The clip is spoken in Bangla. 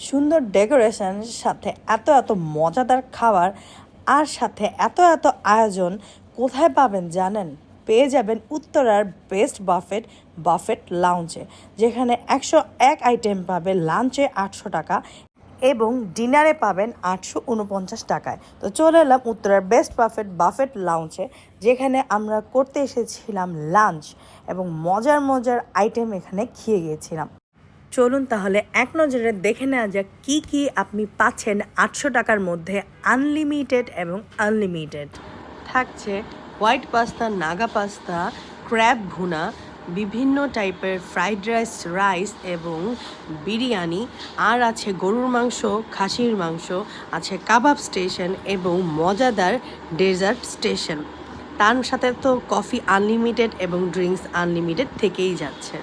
সুন্দর ডেকোরেশনের সাথে এত এত মজাদার খাবার আর সাথে এত এত আয়োজন কোথায় পাবেন জানেন? পেয়ে যাবেন উত্তরার বেস্ট বাফেট লাউঞ্জে, যেখানে 101 আইটেম পাবে লাঞ্চে 800 টাকা এবং ডিনারে পাবেন 849 টাকায়। তো চলে এলাম উত্তরার বেস্ট বাফেট লাউঞ্জে, যেখানে আমরা করতে এসেছিলাম লাঞ্চ এবং মজার মজার আইটেম এখানে খেয়ে গিয়েছিলাম। চলুন তাহলে এক নজরে দেখে নেওয়া যাক কী কী আপনি পাচ্ছেন 800 টাকার মধ্যে আনলিমিটেড এবং আনলিমিটেড। থাকছে white pasta, Naga pasta, crab ভুনা, বিভিন্ন টাইপের ফ্রাইড রাইস এবং বিরিয়ানি, আর আছে গরুর মাংস, খাসির মাংস, আছে কাবাব স্টেশন এবং মজাদার ডেজার্ট স্টেশন। তার সাথে তো কফি আনলিমিটেড এবং ড্রিঙ্কস আনলিমিটেড থেকেই যাচ্ছে।